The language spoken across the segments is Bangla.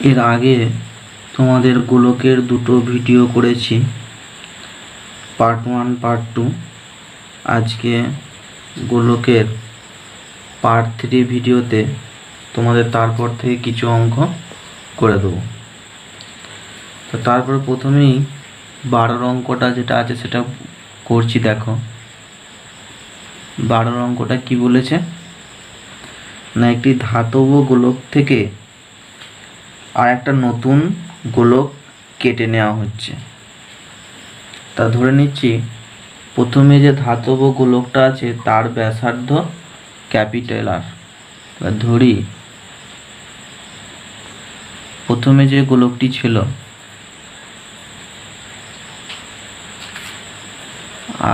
এর আগে তোমাদের গোলকের দুটো ভিডিও করেছি, পার্ট 1 পার্ট 2। আজকে গোলকের পার্ট 3 ভিডিওতে তোমাদের তারপর থেকে কিছু অঙ্ক করে দেবো। তো তারপর প্রথমেই 12 অঙ্কটা যেটা আছে সেটা করছি। দেখো 12 অঙ্কটা কি বলেছে না, একটি ধাতব গোলক থেকে আর একটা নতুন গোলক কেটে নেওয়া হচ্ছে। তা ধরে নিচ্ছি প্রথমে যে ধাতব গোলকটা আছে তার ব্যাসার্ধ ক্যাপিটাল আর। ধরি প্রথমে যে গোলকটি ছিল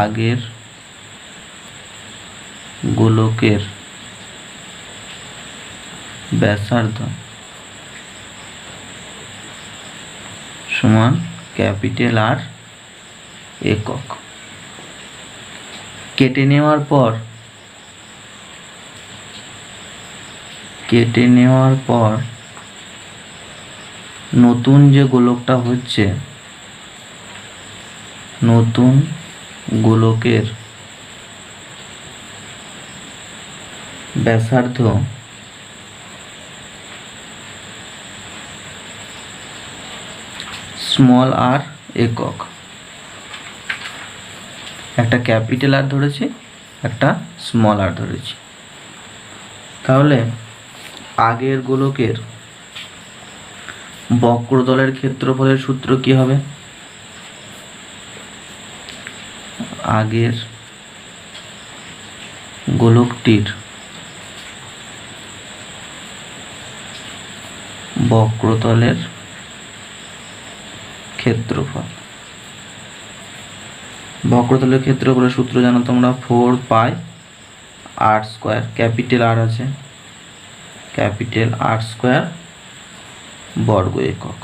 আগের গোলকের ব্যাসার্ধ সমান ক্যাপিটাল আর একক। কেটে নেওয়ার পর নতুন যে গোলকটা হচ্ছে, নতুন গোলকের ব্যাসার্ধ স্মল আর একক। একটা ক্যাপিটাল আর ধরেছি, একটা স্মল আর ধরেছি। তাহলে আগের গোলকের বক্রতলের ক্ষেত্রফলের সূত্র কি হবে? আগের গোলকটির বক্রতলের ক্ষেত্রফল। বক্রতলের ক্ষেত্রফলের সূত্র জানো তোমরা, 4πr²। ক্যাপিটাল আর আছে, ক্যাপিটাল R² বর্গ একক।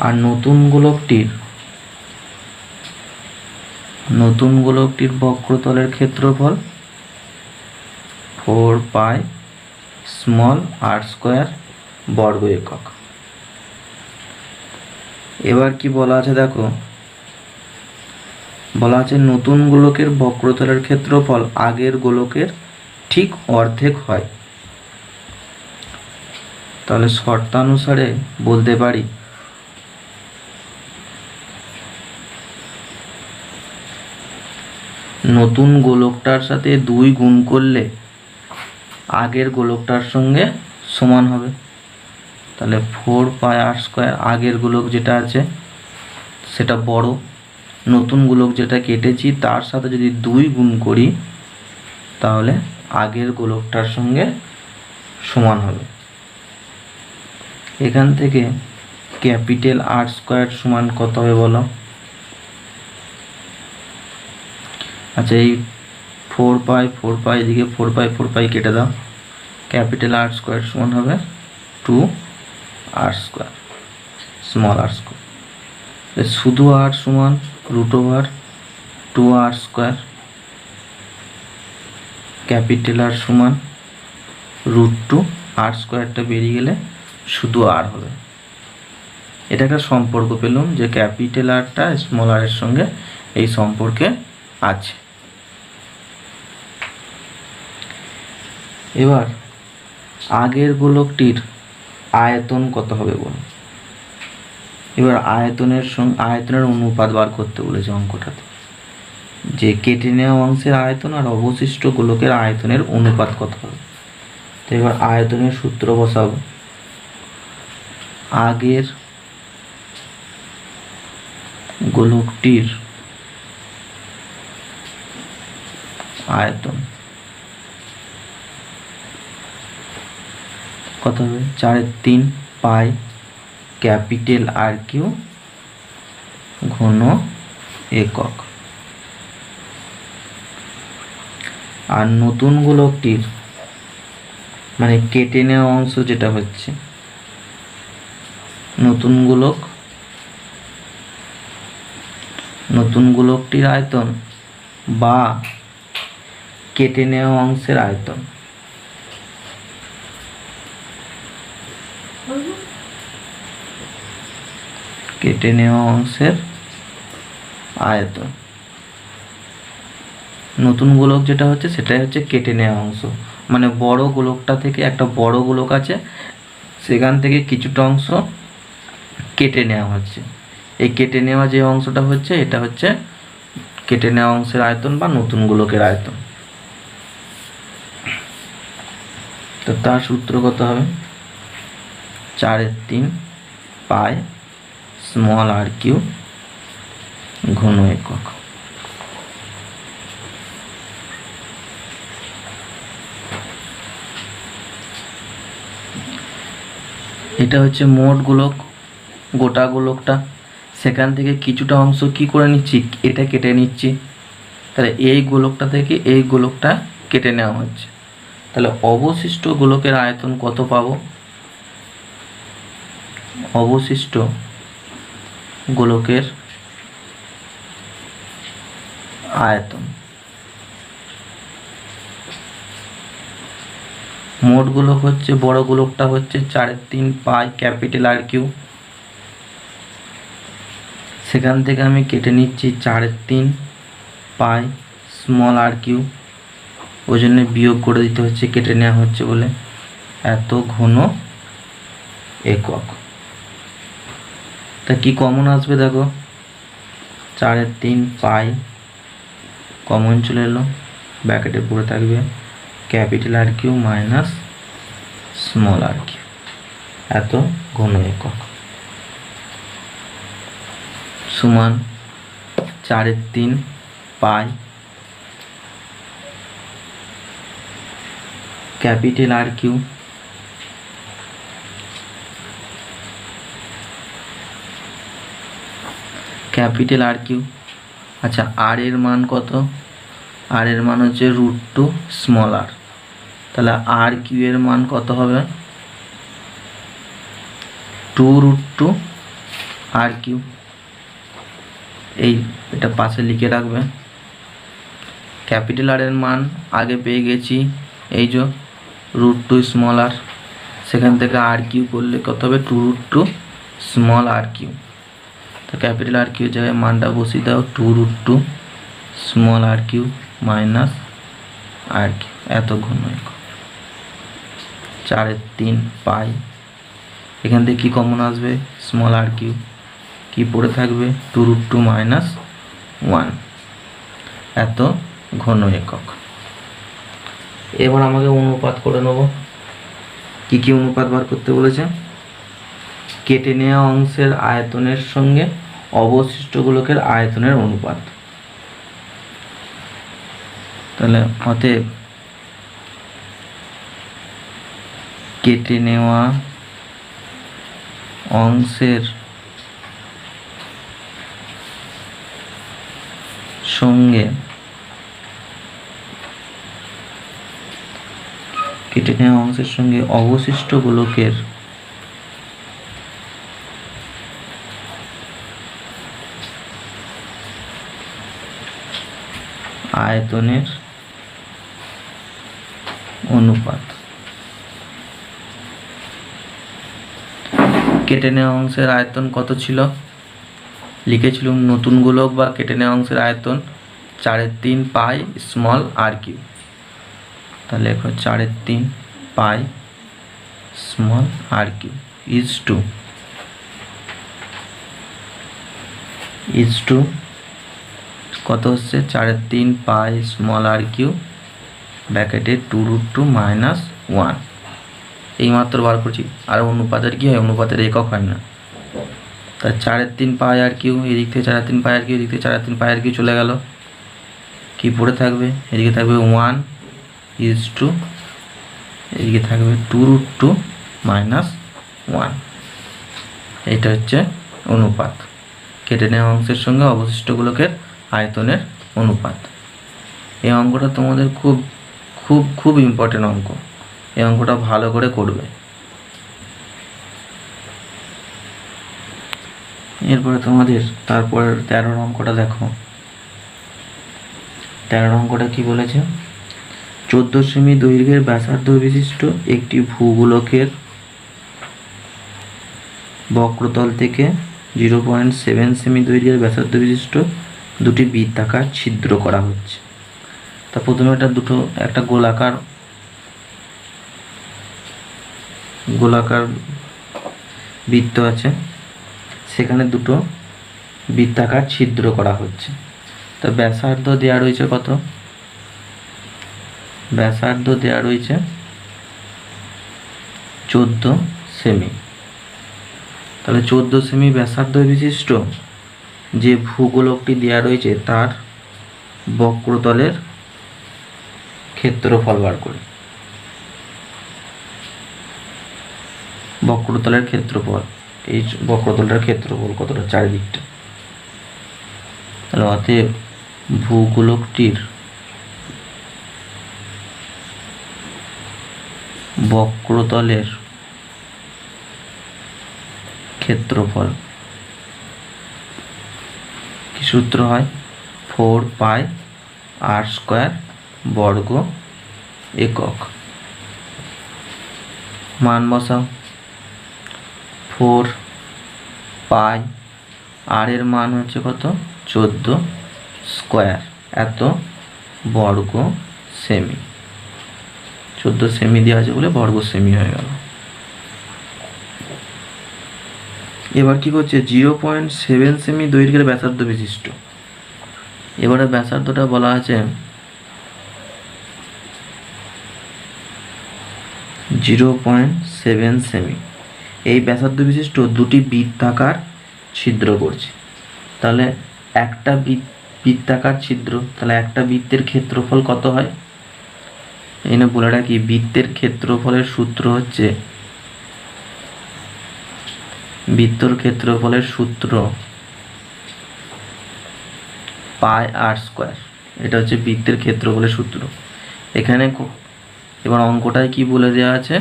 আর নতুন গোলকটির বক্রতলের ক্ষেত্রফল 4πr² বর্গ একক। এবার কি বলা আছে দেখো, বলা আছে নতুন গোলকের বক্রতলের ক্ষেত্রফল আগের গোলকের ঠিক অর্ধেক হয়। তাহলে শর্তানুসারে বলতে পারি নতুন গোলকটার সাথে 2 গুণ করলে আগের গোলকটার সঙ্গে সমান হবে। তাহলে 4πr², আগের গোলক যেটা আছে সেটা বড়, নতুন গোলক যেটা কেটেছি তার সাথে যদি 2 গুণ করি তাহলে আগের গোলকটার সঙ্গে সমান হবে। এখান থেকে ক্যাপিটাল R² সমান কত হবে বলো? আচ্ছা, এই 4π এদিকে 4π কেটে দাও। ক্যাপিটাল R² সমান হবে 2r², স্মল r²। শুধু r সমান √2r², ক্যাপিটাল আর সমান √2r²টা বেরিয়ে গেলে শুধু আর হবে। এটা একটা সম্পর্ক পেলাম যে ক্যাপিটাল আরটা স্মল আর এর সঙ্গে এই সম্পর্কে আছে। এবার আগের গোলকটির আয়তন কত হবে বলো? এবার আয়তনের অনুপাত বার করতে বলেছে অঙ্কটাতে, যে কেটে নেওয়া অংশের আয়তন আর অবশিষ্ট গোলকের আয়তনের অনুপাত কত হবে। তো এবার আয়তনের সূত্র বসাবো। আগের গোলকটির আয়তন কত হবে? 4/3 পাই ক্যাপিটাল R³ ঘন একক। আর নতুন গোলকটির মানে কেটে নেওয়া অংশ যেটা হচ্ছে, নতুন গোলকটির আয়তন বা কেটে নেওয়া অংশের আয়তন কেটে নেওয়া অংশের আয়তন। নতুন গোলক যেটা হচ্ছে সেটাই হচ্ছে কেটে নেওয়া অংশ, মানে বড় গোলকটা থেকে একটা বড় গোলক আছে, সেখান থেকে কিছুটা অংশ কেটে নেওয়া হচ্ছে। এই কেটে নেওয়া যে অংশটা হচ্ছে এটা হচ্ছে কেটে নেওয়া অংশের আয়তন বা নতুন গোলকের আয়তন। তো তার সূত্র কত হবে? 4/3 পাই স্মল আর কিউ ঘন একক। এটা হচ্ছে মোট গোলক, গোটা গোলকটা, সেখান থেকে কিছুটা অংশ কি করে নিচ্ছি, এটা কেটে নিচ্ছি। তাহলে এই গোলকটা থেকে এই গোলকটা কেটে নেওয়া হচ্ছে, তাহলে অবশিষ্ট গোলকের আয়তন কত পাবো? অবশিষ্ট গোলকের আয়তন, মোট গোলক হচ্ছে বড় গোলকটা হচ্ছে 4/3 পাই ক্যাপিটাল আর কিউ, সেখান থেকে আমি কেটে নিচ্ছি 4/3 পাই স্মল আর কিউ, ওই জন্য বিয়োগ করে দিতে হচ্ছে, কেটে নেওয়া হচ্ছে বলে, এত ঘন একক। তা কি কমন আসবে দেখো, 4/3 পাই কমন চলে এলো, ব্র্যাকেটে পড়ে থাকবে capital R cube minus small আর কিউ, এত ঘন একক সমান 4/3 pi capital R cube capital R cube. আচ্ছা, আর এর মান কত? আর এর মান হচ্ছে √2 স্মল আর, তাহলে আর কিউ এর মান কত হবে? 2√2 আর কিউ। এই এটা পাশে লিখে রাখবে। ক্যাপিটাল আর এর মান আগে পেয়ে গেছি, এই যে √2 স্মল আর, সেখান থেকে আর কিউ করলে কত হবে? 2√2 স্মল আর কিউ। তো ক্যাপিটাল আর কিউ জায়গায় মানটা বসিয়ে দাও, 2√2 স্মল আর কিউ মাইনাস আর কিউ, এত ঘন একক। 4/3 পাই, এখান থেকে কি কমন আসবে? স্মল আর কিউ, কি পড়ে থাকবে? 2√2 মাইনাস 1, এত ঘন একক। এবার আমাকে অনুপাত করে নেব। কি কি অনুপাত বার করতে বলেছে? কেটে নেওয়া অংশের আয়তনের সঙ্গে অবশিষ্ট গোলকের আয়তনের অনুপাত। তাহলে অতএব কেটে নেওয়া অংশের সঙ্গে অবশিষ্ট গোলকের আয়তনের অনুপাত। কেটে নেওয়া অংশের আয়তন কত ছিল? লিখেছিলাম নতুন গোলক বা কেটে নেওয়া অংশের আয়তন 4/3 পাই স্মল আর কিউ। তাহলে লেখো 4/3 pi small R Q is to কত হচ্ছে? 4/3 পাই স্মল আর কিউ ব্র্যাকেটে 2√2 মাইনাস 1, এইমাত্র বার করছি। আর অনুপাতের কি হয়? অনুপাতের একক হয় না। তা 4/3 পাই আর কিউ, এদিক থেকে 4/3 পাই আর কিউ, এদিক থেকে 4/3 পাই আর কিউ চলে গেল, কি পড়ে থাকবে? এদিকে থাকবে 1 ইজ টু, এদিকে থাকবে 2√2 মাইনাস 1। এটা হচ্ছে অনুপাত, কেটে নেওয়া অংশের সঙ্গে অবশিষ্ট গোলকের আয়তনের অনুপাত। এই অঙ্কটা তোমাদের খুব খুব খুব ইম্পর্টেন্ট অঙ্ক, এই অঙ্কটা ভালো করে করবে। এরপরে তোমাদের তারপর 13 অঙ্কটা দেখো। 13 অঙ্কটা কি বলেছে? 14 সেমি দৈর্ঘ্যের ব্যাসার্ধ বিশিষ্ট একটি ভূগোলকের বক্রতল থেকে 0.7 সেমি দৈর্ঘ্যের ব্যাসার্ধ বিশিষ্ট দুটি বৃত্তাকার ছিদ্র করা হচ্ছে। তা প্রথমে একটা গোলাকার বৃত্ত আছে, সেখানে দুটো বৃত্তাকার ছিদ্র করা হচ্ছে। তা ব্যাসার্ধ দেওয়া রয়েছে কত? ব্যাসার্ধ দেওয়া রয়েছে 14 সেমি। তাহলে 14 সেমি ব্যাসার্ধ বিশিষ্ট যে ভূগোলকটি দেওয়া রয়েছে তার বক্রতলের ক্ষেত্রফল বার করি। বক্রতলের ক্ষেত্রফল, এই বক্রতলটার ক্ষেত্রফল কতটা? চারিদিকটা। তাহলে অতএব ভূগোলকটির বক্রতলের ক্ষেত্রফল কি সূত্র হয়? 4 পাই r স্কয়ার বর্গ একক। মান বসাও। 4 পাই আর এর মান হচ্ছে কত? 14 স্কয়ার, এত বর্গ সেমি। 14 সেমি দেওয়া আছে বলে বর্গ সেমি হয়ে গেল। এবার কি করছে? 0.7 সেমি দৈর্ঘ্যের ব্যাসার্ধ বিশিষ্ট। এবারে ব্যাসার্ধটা বলা আছে 0.7 সেমি। এই ব্যাসার্ধ বিশিষ্ট দুটি বৃত্তাকার ছিদ্র করছে। তাহলে একটা বৃত্তাকার ছিদ্র, তাহলে একটা বৃত্তের ক্ষেত্রফল কত হয়? এই না বলে রাখি, বৃত্তের ক্ষেত্রফলের সূত্র হচ্ছে পাই আর স্কয়ার। এটা হচ্ছে বৃত্তের ক্ষেত্রফলের সূত্র। এখানে এবার অঙ্কটায় কি বলে দেওয়া আছে?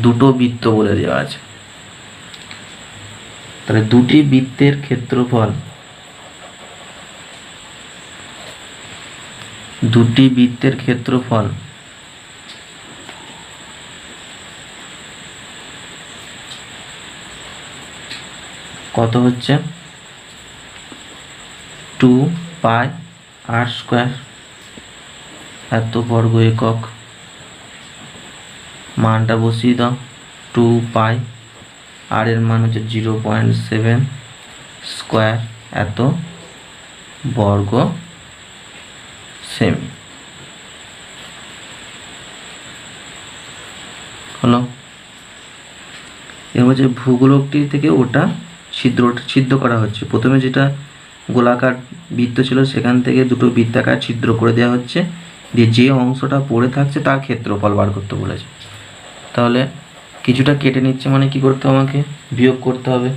দুটো বৃত্ত বলে দেওয়া আছে। তাহলে দুটি বৃত্তের ক্ষেত্রফল কত হচ্ছে? 2 পাই আর স্কয়ার, এত বর্গ একক। মানটা বসিয়ে দাও। 2 পাই আর এর মান হচ্ছে 0.7 স্কয়ার, এত বর্গ সেমি হলো। এবার যে ভূগোলকটি থেকে ওটা ছিদ্র করা হচ্ছে। প্রথমে যেটা গোলাকার বৃত্ত ছিল সেখান থেকে দুটো বৃত্তাকার ছিদ্র করে দেওয়া হচ্ছে, দিয়ে যে অংশটা পড়ে থাকছে তার ক্ষেত্রফল বার করতে বলেছে। তাহলে কিছুটা কেটে নিচ্ছে মানে কি করতে হবে? আমাকে বিয়োগ করতে হবে।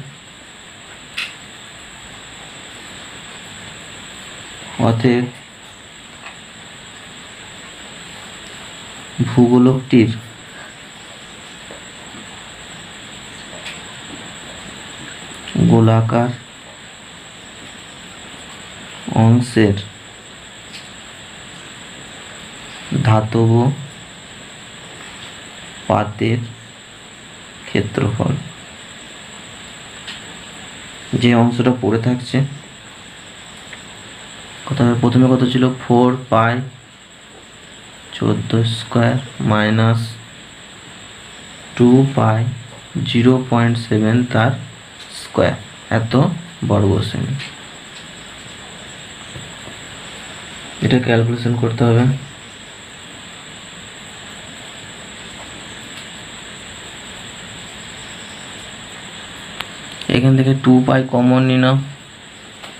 অতএব ভূগোলকটির গোলাকার অংশের ধাতব পাতের ক্ষেত্রফল, যে অংশটা পড়ে থাকছে, প্রথমে কত ছিল? 4 পাই 14 স্কয়ার মাইনাস 2 পাই 0.7 তার স্কয়ার, এত বর্গ সেমি। এটা ক্যালকুলেশন করতে হবে। এখান থেকে 2 পাই কমন নিয়ে নাও।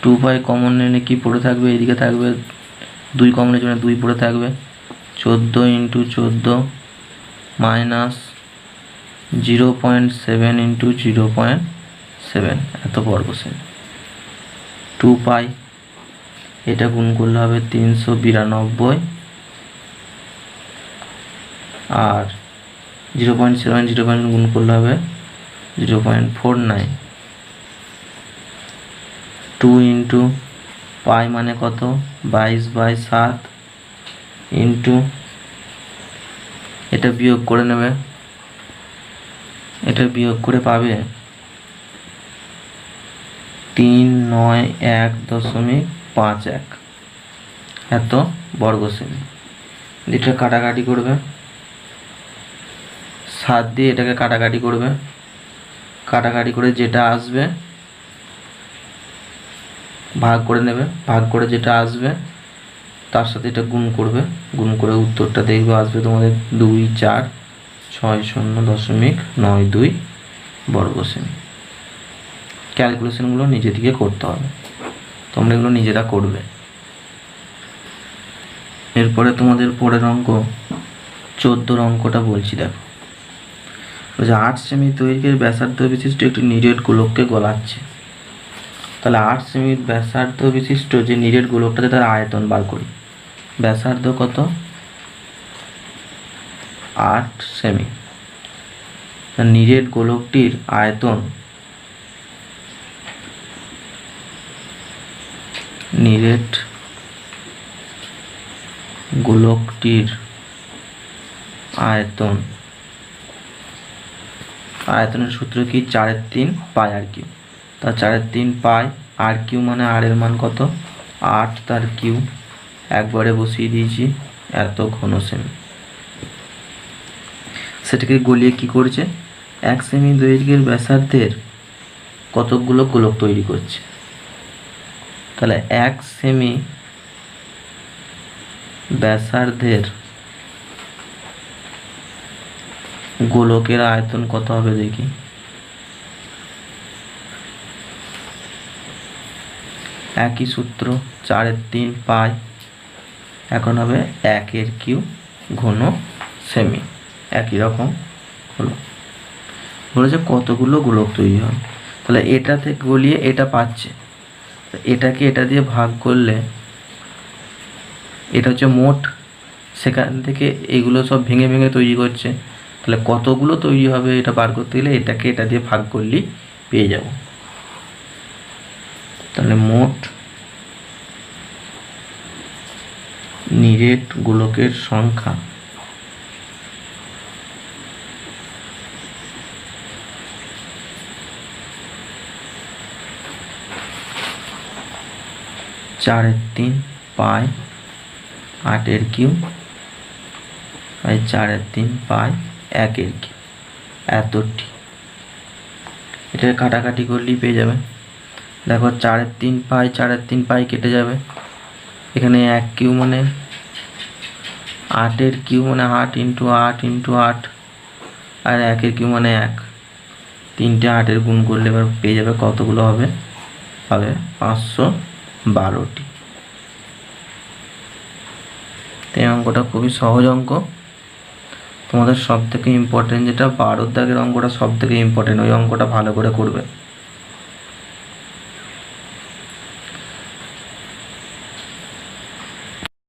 2 পাই কমন নিলে কি পড়ে থাকবে? এদিকে থাকবে 2 কমনের জন্য 2 পড়ে থাকবে। 14 × 14 মাইনাস 0.7 × 0.7, এত বর্গ সেমি। 2 পাই এটা গুণ করলে হবে 392, আর 0.7 গুণ করলে হবে 0.49। 2 × পাই মানে কত? 22/7 ইন্টু, এটা বিয়োগ করে নেবে, এটা বিয়োগ করে পাবে 391.51 এত বর্গ সেমি। এটা কাটাকাটি করবে, 7 দিয়ে এটাকে কাটাকাটি করবে, কাটাকাটি করে যেটা আসবে ভাগ করে নেবে, ভাগ করে যেটা আসবে তার সাথে এটা গুণ করবে, গুণ করে উত্তরটা দেখবে আসবে তোমাদের 2460.92 বর্গ সেমি। ক্যালকুলেশনগুলো নিজে থেকে করতে হবে, তোমরা এগুলো নিজেরা করবে। এরপরে তোমাদের পরের অঙ্ক 14 অঙ্কটা বলছি, দেখো 8 সেমি দৈর্ঘ্যের ব্যাসার্ধ বিশিষ্ট একটি নিরেট গোলককে গলাচ্ছে। তাহলে 8 সেমি ব্যাসার্ধ বিশিষ্ট যে নিরেট গোলকটাতে তার আয়তন বার করি। ব্যাসার্ধ কত? 8 সেমি। নিরেট গোলকটির আয়তন, নিরেট গোলকটির আয়তন, আয়তনের সূত্র কি? 4/3 পাই আর কিউ। তা 4/3 পাই আর কিউ মানে আর এর মান কত? 8 তার কিউ, একবারে বসিয়ে দিয়েছি, এত ঘন সেমি। সেটাকে গলিয়ে কি করছে? 1 সেমি দৈর্ঘ্যের ব্যাসার্ধের কতকগুলো গোলক তৈরি করছে। তাহলে 1 সেমি ব্যাসার্ধের গোলকের আয়তন কত হবে দেখি। একই সূত্র, 4/3 পাই, এখন হবে 1 কিউ ঘন সেমি, একই রকম হলো। বলেছে কতগুলো গোলক তৈরি হবে। তাহলে এটা থেকে গলিয়ে এটা পাচ্ছে, এটাকে এটা দিয়ে ভাগ করলে এটা হচ্ছে মোট, সেখান থেকে এগুলো সব ভেঙে ভেঙে তৈরি করছে। তাহলে কতগুলো তৈরি হবে এটা বার করতে গেলে এটাকে এটা দিয়ে ভাগ করলেই পেয়ে যাব। তাহলে মোট নিরেট গোলকের সংখ্যা চারের 3 পাই 8 কিউ, 4/3 পাই 1 কিউ, এতটি। এটাকে কাটাকাটি করলেই পেয়ে যাবে। দেখো 4/3 পাই 4/3 পাই কেটে যাবে, এখানে 1 কিউ মানে 8 কিউ মানে 8 × 8 × 8, আর 1 কিউ মানে 1, 3টে 8 গুণ করলে এবার পেয়ে যাবে কতগুলো হবে, হবে 512টি। এই অঙ্কটা খুবই সহজ অঙ্ক। তোমাদের সব থেকে ইম্পর্টেন্ট যেটা 12 দাগের অঙ্কটা সব থেকে ইম্পর্টেন্ট, ওই অঙ্কটা ভালো করে করবে।